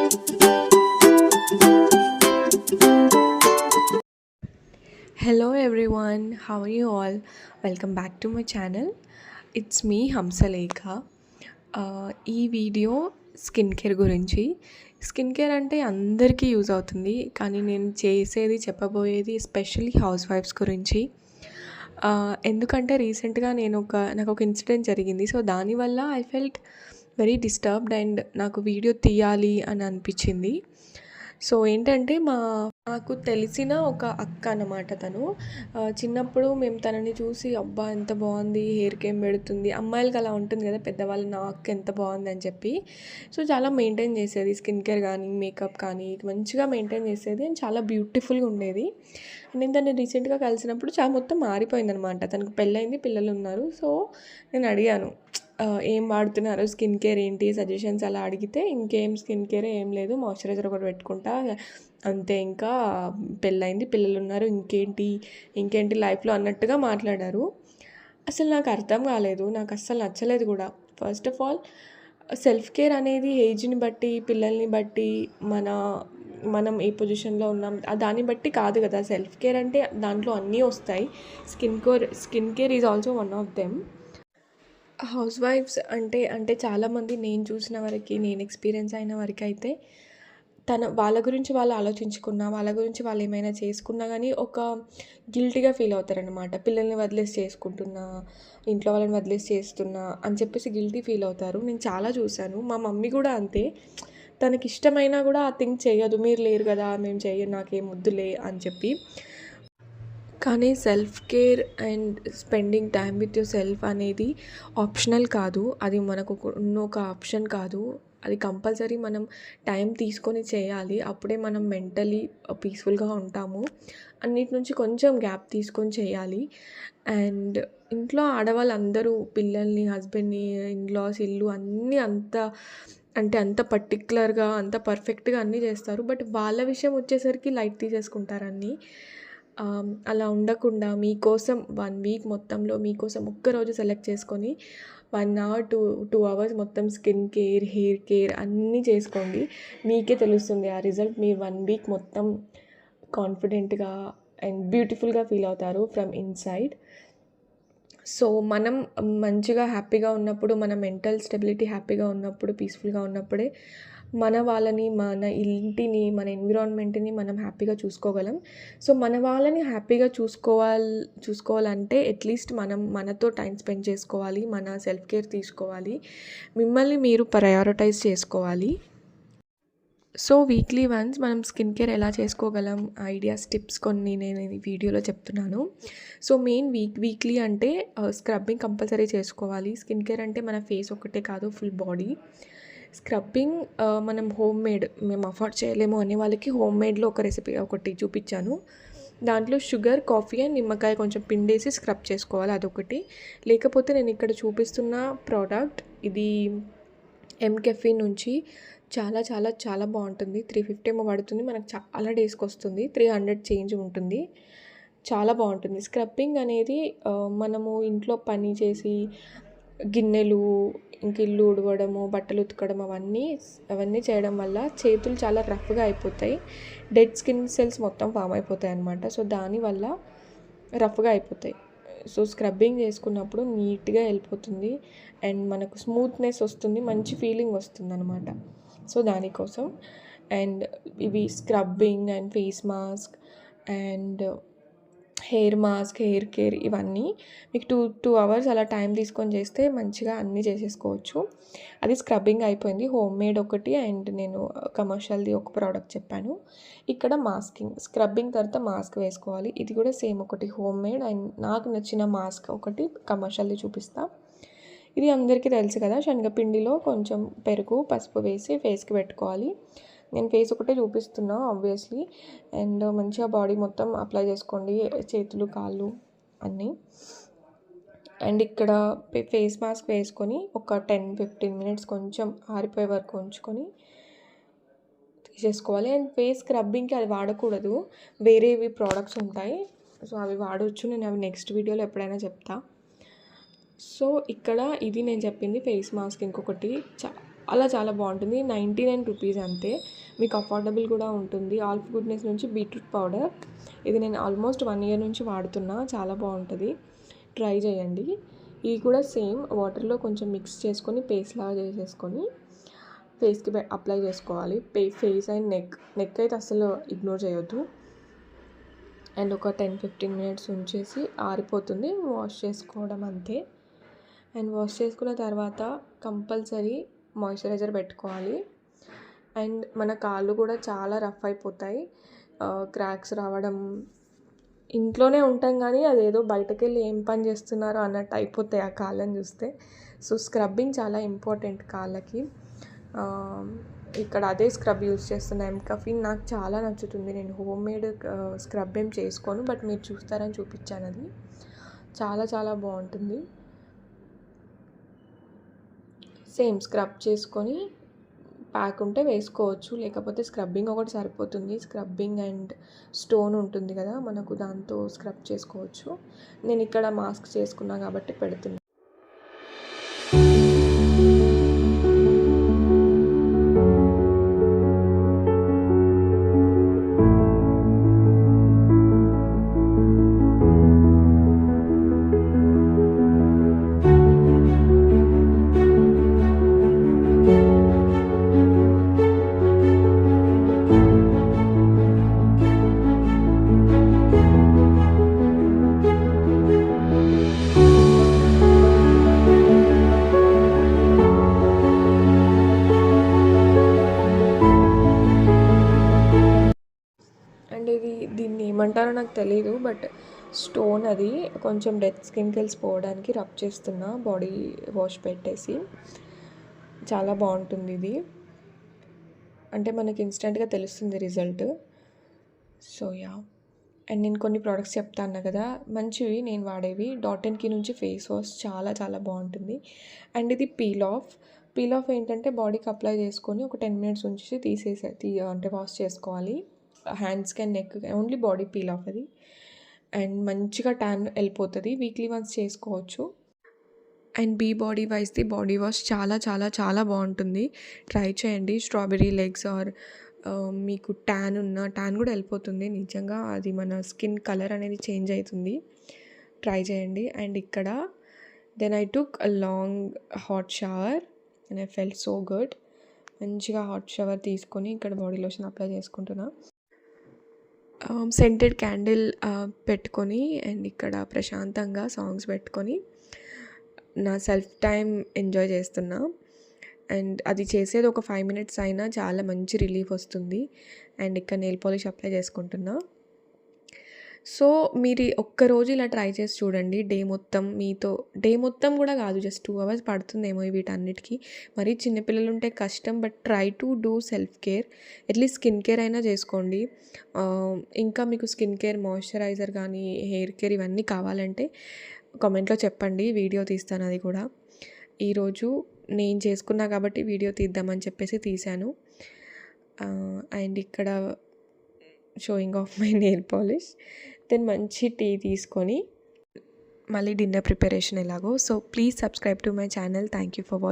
Hello everyone, how are you all? Welcome back to my channel. It's me Hamsalekha. ఈ video skin care గురించి. Skin care అంటే అందరికీ use అవుతుంది, కానీ నేను చెప్పబోయేది ఎస్పెషల్లీ హౌస్ వైఫ్స్ గురించి. ఎందుకంటే రీసెంట్గా నాకు ఒక ఇన్సిడెంట్ జరిగింది. సో దానివల్ల I felt very disturbed and నాకు వీడియో తీయాలి అని అనిపించింది. సో ఏంటంటే నాకు తెలిసిన ఒక అక్క అన్నమాట తను. చిన్నప్పుడు మేము తనని చూసి అబ్బా ఎంత బాగుంది, హెయిర్కి ఏం పెడుతుంది, అమ్మాయిలకి అలా ఉంటుంది కదా, పెద్దవాళ్ళు నా అక్క ఎంత బాగుంది అని చెప్పి. సో చాలా మెయింటైన్ చేసేది, స్కిన్ కేర్ కానీ మేకప్ కానీ మంచిగా మెయింటైన్ చేసేది అండ్ చాలా బ్యూటిఫుల్గా ఉండేది. నేను తను రీసెంట్గా కలిసినప్పుడు చాలా మొత్తం మారిపోయిందనమాట. తనకు పెళ్ళైంది, పిల్లలు ఉన్నారు. సో నేను అడిగాను, ఏం వాడుతున్నారు, స్కిన్ కేర్ ఏంటి, సజెషన్స్ అలా అడిగితే, ఇంకేం స్కిన్ కేర్ ఏం లేదు, మాయిశ్చరైజర్ ఒకటి పెట్టుకుంటా అంతే, ఇంకా పెళ్ళైంది, పిల్లలు ఉన్నారు, ఇంకేంటి లైఫ్లో అన్నట్టుగా మాట్లాడారు. అసలు నాకు అర్థం కాలేదు, నాకు అస్సలు నచ్చలేదు కూడా. First of all self care అనేది ఏజ్ని బట్టి, పిల్లల్ని బట్టి, మనం ఏ పొజిషన్లో ఉన్నాం దాన్ని బట్టి కాదు కదా. సెల్ఫ్ కేర్ అంటే దాంట్లో అన్నీ వస్తాయి. Skin care is also one of them. హౌస్ వైఫ్స్ అంటే చాలామంది, నేను చూసిన వరకు, నేను ఎక్స్పీరియన్స్ అయిన వరకు అయితే, వాళ్ళ గురించి వాళ్ళు ఆలోచించుకున్నా, వాళ్ళ గురించి వాళ్ళు ఏమైనా చేసుకున్నా కానీ ఒక గిల్టీగా ఫీల్ అవుతారనమాట. పిల్లల్ని వదిలేసి చేసుకుంటున్నా, ఇంట్లో వాళ్ళని వదిలేసి చేస్తున్నా అని చెప్పేసి గిల్టీ ఫీల్ అవుతారు. నేను చాలా చూశాను. మా మమ్మీ కూడా అంతే. తనకి ఇష్టమైనా కూడా ఆ థింగ్ చేయదు. మీరు లేరు కదా, మేము చెయ్యం, నాకేం వద్దులే అని చెప్పి. కానీ self care and spending time with your self అనేది ఆప్షనల్ కాదు, అది మనకు ఉన్న ఒక ఆప్షన్ కాదు. అది కంపల్సరీ మనం టైం తీసుకొని చేయాలి. అప్పుడే మనం మెంటలీ పీస్ఫుల్గా ఉంటాము. అన్నిటి నుంచి కొంచెం గ్యాప్ తీసుకొని చేయాలి. అండ్ ఇంట్లో ఆడవాళ్ళందరూ పిల్లల్ని, హస్బెండ్ని, ఇన్లాస్, ఇల్లు అన్నీ అంత పర్టిక్యులర్గా, అంత పర్ఫెక్ట్గా అన్నీ చేస్తారు. బట్ వాళ్ళ విషయం వచ్చేసరికి లైట్ తీసేసుకుంటారు. అలా ఉండకుండా మీకోసం 1 వీక్ మొత్తంలో మీకోసం ఒక్కరోజు సెలెక్ట్ చేసుకొని 1 అవర్ 2 అవర్స్ మొత్తం స్కిన్ కేర్, హెయిర్ కేర్ అన్నీ చేసుకోండి. మీకే తెలుస్తుంది ఆ రిజల్ట్. మీరు 1 వీక్ మొత్తం కాన్ఫిడెంట్గా అండ్ బ్యూటిఫుల్గా ఫీల్ అవుతారు ఫ్రమ్ ఇన్సైడ్. సో మనం మంచిగా హ్యాపీగా ఉన్నప్పుడు, మన మెంటల్ స్టెబిలిటీ హ్యాపీగా ఉన్నప్పుడు, పీస్ఫుల్గా ఉన్నప్పుడే మన వాళ్ళని, మన ఇంటిని, మన ఎన్విరాన్మెంట్ని మనం హ్యాపీగా చూసుకోగలం. సో మన వాళ్ళని హ్యాపీగా చూసుకోవాలంటే అట్లీస్ట్ మనం మనతో టైం స్పెండ్ చేసుకోవాలి, మన సెల్ఫ్ కేర్ తీసుకోవాలి, మిమ్మల్ని మీరు ప్రయారిటైజ్ చేసుకోవాలి. సో వీక్లీ వన్స్ మనం స్కిన్ కేర్ ఎలా చేసుకోగలం, ఐడియాస్, టిప్స్ కొన్ని నేను ఈ వీడియోలో చెప్తున్నాను. సో మెయిన్ వీక్లీ అంటే స్క్రబ్బింగ్ కంపల్సరీ చేసుకోవాలి. స్కిన్ కేర్ అంటే మన ఫేస్ ఒకటే కాదు, ఫుల్ బాడీ. స్క్రబ్బింగ్ మనం హోమ్ మేడ్, మేము అఫోర్డ్ చేయలేము అనే వాళ్ళకి హోమ్ మేడ్లో ఒక రెసిపీ ఒకటి చూపించాను. దాంట్లో షుగర్, కాఫీ అండ్ నిమ్మకాయ కొంచెం పిండేసి స్క్రబ్ చేసుకోవాలి, అదొకటి. లేకపోతే నేను ఇక్కడ చూపిస్తున్న ప్రోడక్ట్, ఇది ఎంకెఫీ నుంచి చాలా చాలా చాలా బాగుంటుంది. 350 ఏమో పడుతుంది, మనకు చాలా డేస్కి వస్తుంది. 300 చేంజ్ ఉంటుంది, చాలా బాగుంటుంది. స్క్రబ్బింగ్ అనేది మనము ఇంట్లో పని చేసి గిన్నెలు, ఇంక ఇల్లు ఉడవడము, బట్టలు ఉతకడం అవన్నీ చేయడం వల్ల చేతులు చాలా రఫ్గా అయిపోతాయి. డెడ్ స్కిన్ సెల్స్ మొత్తం ఫామ్ అయిపోతాయి అన్నమాట. సో దానివల్ల రఫ్గా అయిపోతాయి. సో స్క్రబ్బింగ్ చేసుకున్నప్పుడు నీట్గా వెళ్ళిపోతుంది అండ్ మనకు స్మూత్నెస్ వస్తుంది, మంచి ఫీలింగ్ వస్తుంది అనమాట. సో దానికోసం అండ్ ఇవి scrubbing and face mask and hair mask, hair care, ఇవన్నీ మీకు 2 అవర్స్ అలా టైం తీసుకొని చేస్తే మంచిగా అన్నీ చేసేసుకోవచ్చు. అది స్క్రబ్బింగ్ అయిపోయింది. హోమ్ మేడ్ ఒకటి అండ్ నేను కమర్షియల్ది ఒక ప్రోడక్ట్ చెప్పాను. ఇక్కడ స్క్రబ్బింగ్ తర్వాత మాస్క్ వేసుకోవాలి. ఇది కూడా సేమ్ ఒకటి హోమ్ మేడ్ అండ్ నాకు నచ్చిన మాస్క్ ఒకటి కమర్షియల్ది చూపిస్తా. ఇది అందరికీ తెలుసు కదా, శనగపిండిలో కొంచెం పెరుగు, పసుపు వేసి ఫేస్కి పెట్టుకోవాలి. నేను ఫేస్ ఒకటే చూపిస్తున్నా ఆబ్వియస్లీ. అండ్ మంచిగా బాడీ మొత్తం అప్లై చేసుకోండి, చేతులు, కాళ్ళు అన్నీ. అండ్ ఇక్కడ ఫేస్ మాస్క్ వేసుకొని ఒక 10-15 మినిట్స్ కొంచెం ఆరిపోయే వరకు ఉంచుకొని తీసేసుకోవాలి. అండ్ ఫేస్ స్క్రబ్బింగ్కి అది వాడకూడదు, వేరేవి ప్రోడక్ట్స్ ఉంటాయి, సో అవి వాడవచ్చు. నేను అవి నెక్స్ట్ వీడియోలో ఎప్పుడైనా చెప్తా. సో ఇక్కడ ఇది నేను చెప్పింది ఫేస్ మాస్క్. ఇంకొకటి చాలా బాగుంటుంది. 99 రూపీస్ అంతే. మీకు అఫోర్డబుల్ కూడా ఉంటుంది. ఆల్ఫ్ గుడ్నెస్ నుంచి బీట్రూట్ పౌడర్, ఇది నేను ఆల్మోస్ట్ 1 ఇయర్ నుంచి వాడుతున్నా. చాలా బాగుంటుంది, ట్రై చేయండి. ఇవి కూడా సేమ్ వాటర్లో కొంచెం మిక్స్ చేసుకొని పేస్ట్ లాగా చేసేసుకొని ఫేస్కి అప్లై చేసుకోవాలి. ఫేస్ అండ్ నెక్ అయితే అసలు ఇగ్నోర్ చేయొద్దు. అండ్ ఒక 10-15 మినిట్స్ ఉంచేసి ఆరిపోతుంది, వాష్ చేసుకోవడం అంతే. అండ్ వాష్ చేసుకున్న తర్వాత కంపల్సరీ మాయిశ్చరైజర్ పెట్టుకోవాలి. అండ్ మన కాళ్ళు కూడా చాలా రఫ్ అయిపోతాయి, క్రాక్స్ రావడం. ఇంట్లోనే ఉంటాం కానీ అదేదో బయటకు వెళ్ళి ఏం పని చేస్తున్నారో అన్నట్టు అయిపోతాయి ఆ కాళ్ళని చూస్తే. సో స్క్రబ్బింగ్ చాలా ఇంపార్టెంట్ కాళ్ళకి. ఇక్కడ అదే స్క్రబ్ యూజ్ చేస్తున్నా, ఎంకఫిన్. నాకు చాలా నచ్చుతుంది. నేను హోమ్ మేడ్ స్క్రబ్ ఏం చేసుకోను, బట్ మీరు చూస్తారని చూపించాను. అది చాలా బాగుంటుంది. సేమ్ స్క్రబ్ చేసుకొని ప్యాక్ ఉంటే వేసుకోవచ్చు, లేకపోతే స్క్రబ్బింగ్ ఒకటి సరిపోతుంది. స్క్రబ్బింగ్ అండ్ స్టోన్ ఉంటుంది కదా మనకు, దాంతో స్క్రబ్ చేసుకోవచ్చు. నేను ఇక్కడ మాస్క్ చేసుకున్నా కాబట్టి పెడుతున్నా. అండ్ దీన్ని ఏమంటారో నాకు తెలీదు, బట్ స్టోన్ అది కొంచెం డెడ్ స్కిన్కి వెళ్ళిపోవడానికి రబ్ చేస్తున్నా బాడీ వాష్ పెట్టేసి. చాలా బాగుంటుంది ఇది, అంటే మనకి ఇన్స్టెంట్గా తెలుస్తుంది రిజల్ట్. So yeah. అండ్ నేను కొన్ని ప్రోడక్ట్స్ చెప్తాను కదా మంచివి నేను వాడేవి. డాట్&కీ నుంచి ఫేస్ వాష్ చాలా బాగుంటుంది. అండ్ ఇది పీల్ ఆఫ్ ఏంటంటే బాడీకి అప్లై చేసుకొని ఒక 10 మినిట్స్ ఉంచి అంటే వాష్ చేసుకోవాలి. హ్యాండ్స్కి and neck only body peel off అది. అండ్ మంచిగా ట్యాన్ వెళ్ళిపోతుంది. వీక్లీ వన్స్ చేసుకోవచ్చు. అండ్ బాడీ వైజ్ది బాడీ వాష్ చాలా బాగుంటుంది, ట్రై చేయండి. స్ట్రాబెర్రీ లెగ్స్ ఆర్ మీకు ట్యాన్ కూడా వెళ్ళిపోతుంది. నిజంగా అది మన స్కిన్ కలర్ అనేది చేంజ్ అవుతుంది, ట్రై చేయండి. అండ్ ఇక్కడ then I took a long hot shower and I felt so good. మంచిగా హాట్ షవర్ తీసుకొని ఇక్కడ బాడీ లోషన్ అప్లై చేసుకుంటున్నా. సెంటెడ్ క్యాండిల్ పెట్టుకొని అండ్ ఇక్కడ ప్రశాంతంగా సాంగ్స్ పెట్టుకొని నా సెల్ఫ్ టైం ఎంజాయ్ చేస్తున్నా. అండ్ అది చేసేది ఒక 5 మినిట్స్ అయినా చాలా మంచి రిలీఫ్ వస్తుంది. అండ్ ఇక్కడ నెయిల్ పాలిష్ అప్లై చేసుకుంటున్నా. సో మీరు ఒక్కరోజు ఇలా ట్రై చేసి చూడండి. డే మొత్తం కూడా కాదు, జస్ట్ 2 అవర్స్ పడుతుందేమో వీటన్నిటికీ. మరీ చిన్నపిల్లలు ఉంటే కష్టం, but try to do self care. At least skin care అయినా చేసుకోండి. ఇంకా మీకు స్కిన్ కేర్ మాయిశ్చరైజర్ కానీ హెయిర్ కేర్ ఇవన్నీ కావాలంటే కామెంట్లో చెప్పండి, వీడియో తీస్తాను అది కూడా. ఈరోజు నేను చేసుకున్నా కాబట్టి వీడియో తీద్దామని చెప్పేసి తీశాను. అండ్ ఇక్కడ showing off my nail polish. Then మంచి టీ తీసుకొని మళ్ళీ డిన్నర్ ప్రిపరేషన్ ఎలాగో. So please subscribe to my channel. Thank you for watching.